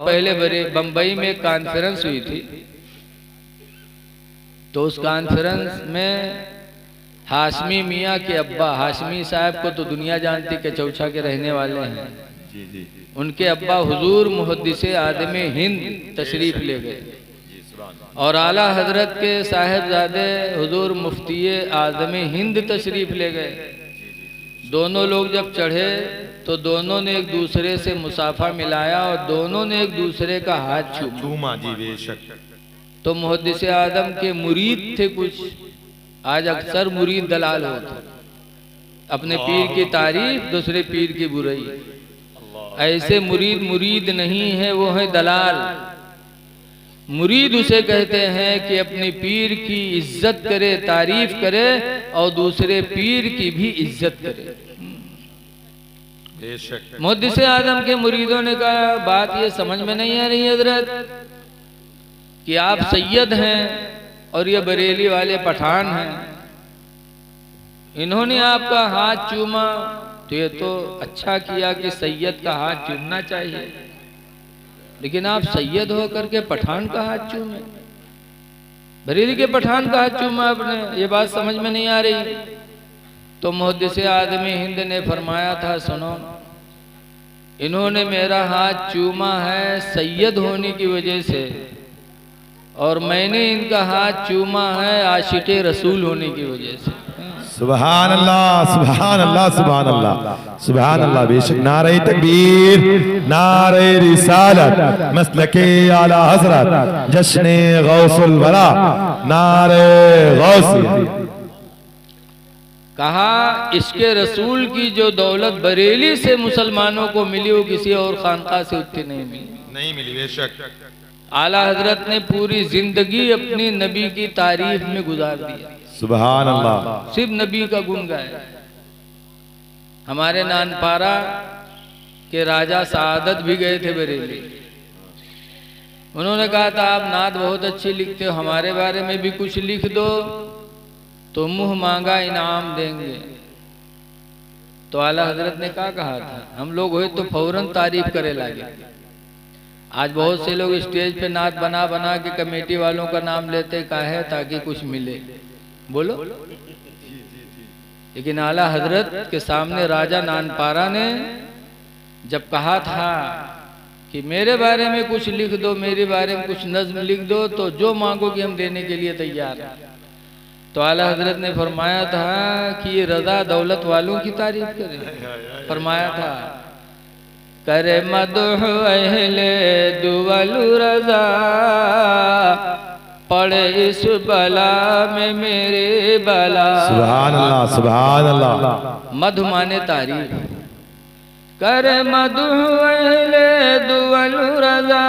पहले बम्बई में कॉन्फ्रेंस हुई थी, तो उस कॉन्फ्रेंस में हाशमी मियाँ के अब्बा, हाशमी साहब को तो दुनिया जानती के चौछा के रहने वाले हैं, उनके अब्बा हुजूर मुहद्दिसे आदमे हिंद तशरीफ ले गए और आला हजरत के साहिबजादे हुजूर मुफ्ती आदमे हिंद तशरीफ ले गए। दोनों लोग जब चढ़े तो दोनों ने एक दूसरे से मुसाफा मिलाया और दोनों ने एक दूसरे का हाथ छूमा। जी बेशक। तो मुहद्दिसे आदम के मुरीद थे कुछ, आज अक्सर मुरीद दलाल होते, अपने पीर की तारीफ दूसरे पीर की बुराई। ऐसे मुरीद नहीं है, वो है दलाल। मुरीद उसे कहते हैं कि अपने पीर की इज्जत करे, तारीफ करे और दूसरे पीर की भी इज्जत करे। मुहद्दिसे आदम के मुरीदों ने कहा, बात ये समझ में नहीं आ रही हजरत कि आप सैयद हैं और ये बरेली वाले पठान हैं, इन्होंने आपका हाथ चूमा तो ये तो अच्छा किया कि सैयद का हाथ चूमना चाहिए, लेकिन आप सैयद होकर के पठान का हाथ चूमे, बरेली के पठान का हाथ चूमा आपने, ये बात समझ में नहीं आ रही। तो मुहद्दिसे आदमी हिंद ने फरमाया था, सुनो, इन्होंने मेरा हाथ चूमा है सैयद होने की वजह से और मैंने इनका हाथ चूमा है आशिक़े रसूल होने की वजह से। सुभान अल्लाह, सुभान अल्लाह, सुभान अल्लाह, सुभान अल्लाह। बेशक। नारे तकबीर, नारे रिसालत, मसलके आला हजरत, जश्ने गौसुल वरा, नारे गौसी। कहा, इसके रसूल की जो दौलत बरेली से मुसलमानों को मिली वो किसी और खानका से उतनी नहीं मिली। बेशक। आला हजरत ने पूरी जिंदगी अपनी नबी की तारीफ में गुजार दिया। सुभान अल्लाह। सिर्फ नबी का गुण गाया। हमारे नानपारा के राजा सादत भी गए थे बरेली, उन्होंने कहा था, आप नात बहुत अच्छी लिखते हो, हमारे बारे में भी कुछ लिख दो तो मुंह मांगा इनाम देंगे। तो आला हजरत ने क्या कहा था, हम लोग हुए तो फौरन तारीफ करे लगे। आज बहुत से लोग स्टेज पे नात बना बना के कमेटी वालों का नाम लेते का है ताकि कुछ मिले, बोलो। लेकिन आला हजरत के सामने राजा नानपारा ने जब कहा था कि मेरे बारे में कुछ लिख दो, मेरे बारे में कुछ नज्म लिख दो, तो जो मांगोगे हम देने के लिए तैयार हैं। तो आला हजरत ने फरमाया था कि ये रजा दौलत वालों की तारीफ करे। फरमाया था, करे मदह अहले दुवलु रजा, पड़े इस बला में मेरे बला। सुभान अल्लाह, सुभान अल्लाह। मध माने तारीफ। करे मदह अहले दुवलु रजा,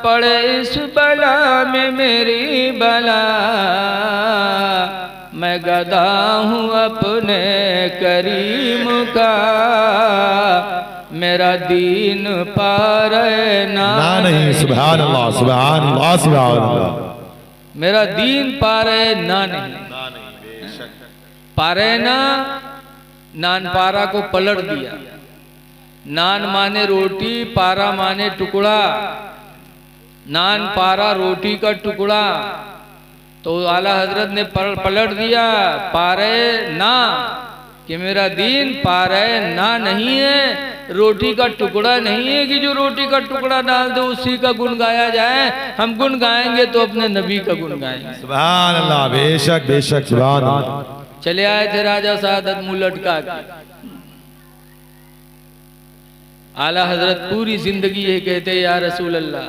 पड़े इस बला में मेरी बला। मैं गदा हूँ अपने करीम का, मेरा दीन पार ना नहीं। सुभान अल्लाह, सुभान अल्लाह, सुभान अल्लाह। मेरा दीन पारे ना नहीं। पारे ना, नान पारा को पलट दिया। नान माने रोटी, पारा माने टुकड़ा। नान पारा रोटी का टुकड़ा, तो आला हजरत ने पलट दिया पारे ना, कि मेरा दीन पारे ना नहीं है, रोटी का टुकड़ा नहीं है कि जो रोटी का टुकड़ा डाल दो उसी का गुण गाया जाए। हम गुण गाएंगे तो अपने नबी का गुण गाएंगे। सुभान अल्लाह। बेशक बेशक। सुभान अल्लाह। चले आए थे राजा सादत मुंह लटका के। आला हजरत पूरी जिंदगी ये कहते, या रसूल अल्लाह,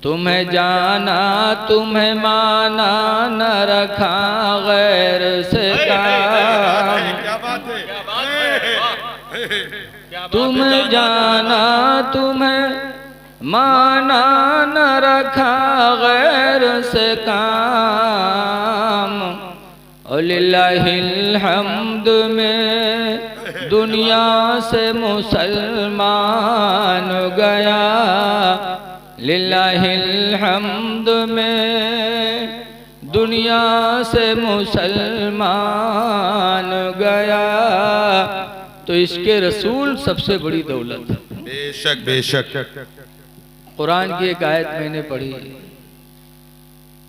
तुम्हें जाना तुम्हें माना, न रखा गैर से काम। तुम्हें जाना तुम्हें माना, न रखा गैर से काम। और लिल्लाहिल हम्द में दुनिया से मुसलमान गया, लिल्लाहिल हम्द में दुनिया से मुसलमान गया। तो इसके रसूल सबसे बड़ी दौलत है। बेशक बेशक। कुरान की एक आयत मैंने पढ़ी,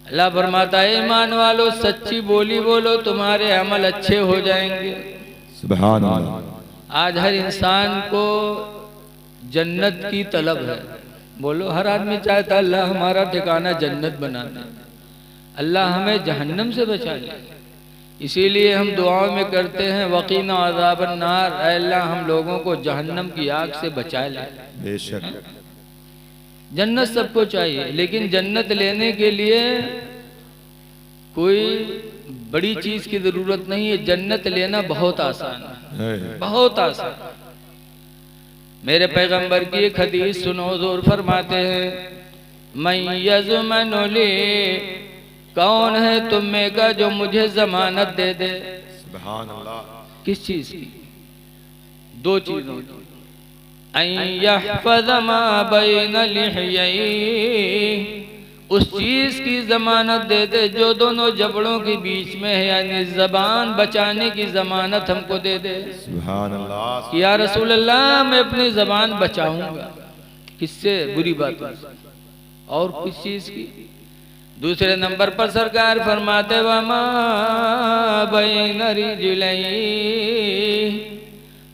अल्लाह फरमाता है ईमान वालो सच्ची बोली बोलो तुम्हारे अमल अच्छे हो जाएंगे। सुभान अल्लाह। आज हर इंसान को जन्नत की तलब है। बोलो, हर आदमी चाहता है अल्लाह हमारा ठिकाना जन्नत बना दे, अल्लाह हमें जहन्नम से बचा ले। इसीलिए हम दुआओं में करते हैं वकीना अज़ाबन नार, ऐ अल्लाह हम लोगों को जहन्नम की आग से बचा ले। बेशक जन्नत सबको चाहिए, लेकिन जन्नत लेने के लिए कोई बड़ी चीज की जरूरत नहीं है। जन्नत लेना बहुत आसान है, बहुत आसान। मेरे पैगंबर की एक हदीस सुनो, हुज़ूर फरमाते हैं मैं यज़मनुली, कौन है तुम में का जो मुझे जमानत दे दे। सुभान अल्लाह। किस चीज की? दो चीजों की। यहफ़ज़ मा बैन लिहयैहि, उस चीज की जमानत दे दे जो दोनों जबड़ों के बीच में है, यानी जबान बचाने की जमानत हमको दे दे। सुभान अल्लाह। कि या रसूल अल्लाह मैं अपनी जबान बचाऊंगा, किससे? बुरी बातों से। और किस चीज की? दूसरे नंबर पर सरकार फरमाते वमा बैन रिजलैहि,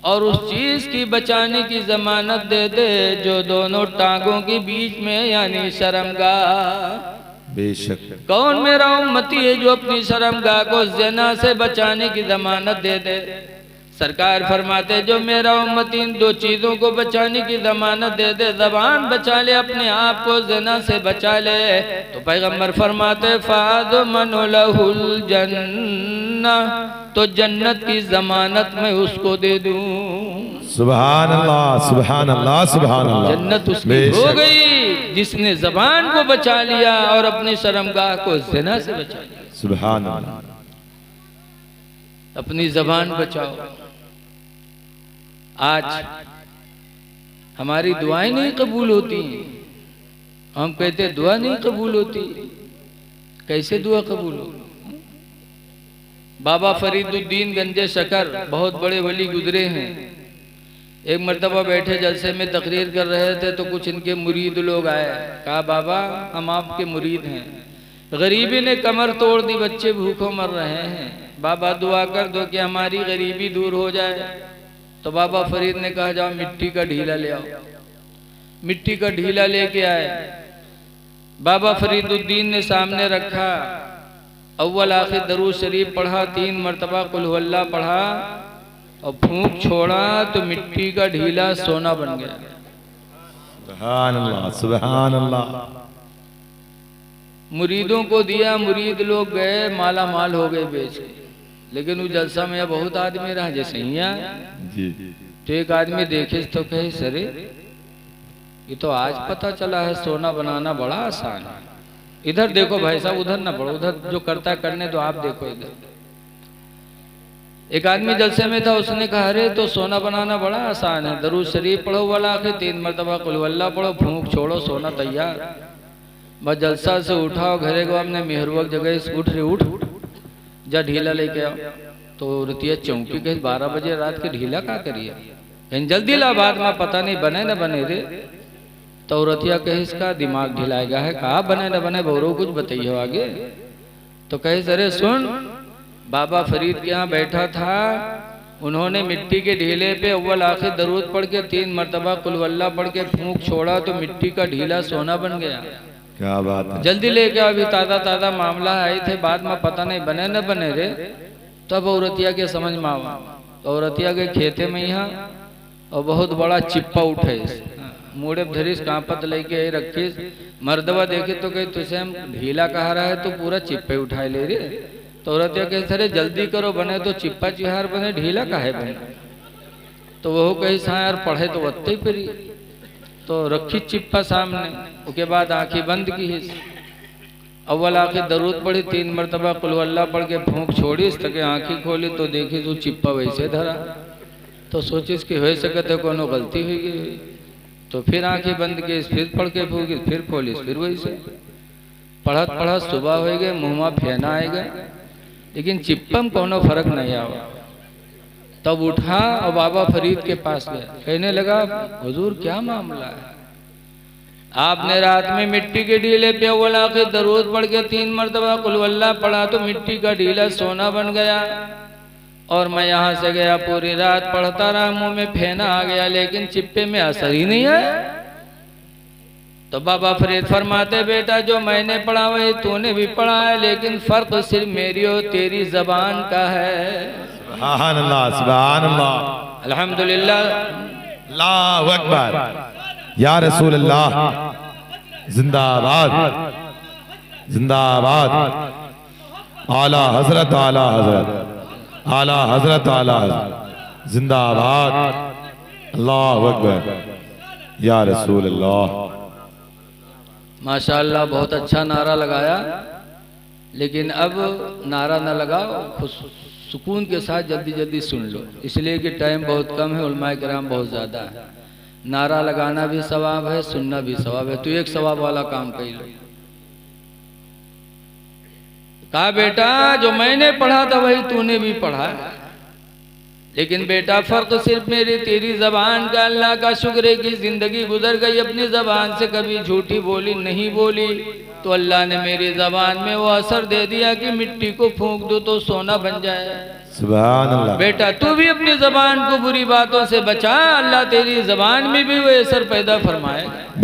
और उस चीज की बचाने की जमानत दे दे जो दोनों टांगों के बीच में, यानी शर्मगाह। बेशक कौन मेरा उम्मती है जो अपनी शर्मगाह को ज़िना से बचाने की जमानत दे दे? सरकार फरमाते जो मेरा उम्मती इन दो चीजों को बचाने की जमानत दे दे, जबान बचा ले, अपने आप को ज़िना से बचा ले, तो पैगंबर फरमाते फाज़मनु लहुल जन्नह, तो जन्नत की जमानत मैं उसको दे दूं। सुभान अल्लाह, सुभान अल्लाह, सुभान अल्लाह। जन्नत उसकी हो गई जिसने जबान को बचा लिया और अपनी शर्मगाह को ज़िना से बचा लिया। सुभान अल्लाह। अपनी जबान बचाओ। आज हमारी दुआएं नहीं कबूल होती, हम कहते दुआ नहीं कबूल होती। कैसे दुआ कबूल हो? बाबा फरीदुद्दीन गंजे शकर बहुत बड़े वली गुजरे हैं। एक मर्तबा बैठे जलसे में तकरीर कर रहे थे तो कुछ इनके मुरीद लोग आए, कहा बाबा हम आपके मुरीद हैं, गरीबी ने कमर तोड़ दी, बच्चे भूखों मर रहे हैं, बाबा दुआ कर दो कि हमारी गरीबी दूर हो जाए। तो बाबा फरीद ने कहा जाओ मिट्टी का ढीला ले आओ। मिट्टी का ढीला लेके आए, बाबा फरीदुद्दीन ने सामने रखा, अव्वल आखिर दरूद शरीफ पढ़ा, 3 मरतबा कुल हुवल्लाह पढ़ा और फूंक छोड़ा तो मिट्टी का ढीला सोना बन गया। सुभान अल्लाह, सुभान अल्लाह। मुरीदों को दिया, मुरीद लोग गए माला माल हो गए बेच के। लेकिन वो जलसा में बहुत आदमी रहा जैसे जी। तो एक आदमी देखे तो कहे सरे ये तो आज पता चला है सोना बनाना बड़ा आसान है। इधर देखो भाई साहब, उधर ना पढ़ो, उधर जो करता है करने दो, आप देखो इधर। एक आदमी जलसे में था, उसने कहा अरे तो सोना बनाना बड़ा आसान है, दरूद शरीफ पढ़ो वाला के 3 मरतबा कुल हुवल्लाह पढ़ो, फूंक छोड़ो, सोना तैयार। बस जलसा से उठाओ, घरे को हमने मेहरवक जगह उठ रहे, उठ जा ढीला लेके आओ। तो रतिया चौंकी कहे 12 बजे रात के ढीला क्या करिए, जल्दी ला, बाद में पता नहीं बने न बने रे। तो रतिया कहे इसका दिमाग ढिलाएगा है, कहा बने न बने बोरो कुछ बताइए आगे। तो कहे अरे सुन, बाबा फरीद के यहाँ बैठा था, उन्होंने मिट्टी के ढीले पे अव्वल आखिर दरूद पढ़ के 3 मरतबा कुल हुवल्लाह पढ़ के फूंक छोड़ा तो मिट्टी का ढीला सोना बन गया। क्या बात है। जल्दी लेके अभी ताज़ा ताज़ा मामला आए थे, बाद में पता नहीं बने न बने रे। तब औरतिया के समझ में आवा, तो औरतिया के खेते में यहाँ और बहुत बड़ा चिप्पा उठे, मुड़े धरीस कांपत लेके रखीस। मर्दवा देखे तो कहे तुझे हम ढीला कहा रहा है तो पूरा चिप्पे उठाए ले रे। तो औरतिया कहे अरे जल्दी करो, बने तो चिप्पा चिहार बने, ढीला काहे बने। तो वो कही हाँ यार पढ़े तो वत्ते ही फिरी। तो रखी चिप्पा सामने, उसके बाद आंखें बंद की है, अव्वल आखिर दरूद पढ़ी, 3 मरतबा कुल हुवल्लाह पढ़ के फूंक छोड़ी, तक आंखें खोली तो देखी तो चिप्पा वैसे धरा। तो सोचिस कि हो सकते कोनो गलती हुई गई। तो फिर आंखें बंद की, फिर पढ़ के फूकी, फिर खोलिस, फिर वैसे पढ़त पढ़त सुबह हो गए, मुँह में फेना आए गए, लेकिन चिप्पा में कोनो फर्क नहीं आवा। तब उठा और बाबा फरीद के पास गया, कहने लगा हुजूर क्या मामला है। आपने रात में मिट्टी के ढीले पे अव्वल के दरूद पढ़ के 3 मरतबा कुल वल्लाह पढ़ा तो मिट्टी का ढीला सोना बन गया। और मैं यहाँ से गया, पूरी रात पढ़ता रहा, मुंह में फेना आ गया, लेकिन चिप्पे में असर ही नहीं है। तो बाबा फरीद फरमाते, बेटा जो मैंने पढ़ा वही तूने भी पढ़ा है, लेकिन फर्क सिर्फ मेरी और तेरी जबान का है। सुभान अल्लाह, सुभान अल्लाह, अल्हम्दुलिल्लाह, अल्लाहु अकबर, या रसूल अल्लाह, जिंदाबाद जिंदाबाद, आला हजरत, आला हजरत, आला हजरत, आला हजरत, जिंदाबाद, अल्लाहु अकबर, या रसूल अल्लाह। माशाअल्लाह, बहुत अच्छा नारा लगाया, लेकिन अब नारा न लगाओ, सुकून के साथ जल्दी जल्दी सुन लो, इसलिए कि टाइम बहुत कम है, उलमाए किराम बहुत ज़्यादा है। नारा लगाना भी सवाब है, सुनना भी सवाब है, तो एक सवाब वाला काम कर लो। कहा बेटा जो मैंने पढ़ा था वही तूने भी पढ़ा, लेकिन बेटा फर्क सिर्फ मेरी तेरी जबान का। अल्लाह का शुक्र है कि जिंदगी गुजर गई, अपनी जबान से कभी झूठी बोली नहीं बोली, तो अल्लाह ने मेरी जबान में वो असर दे दिया कि मिट्टी को फूंक दो तो सोना बन जाए। सुभान अल्लाह। बेटा तू भी अपनी जबान को बुरी बातों से बचा, अल्लाह तेरी जबान में भी वो असर पैदा फरमाएगा।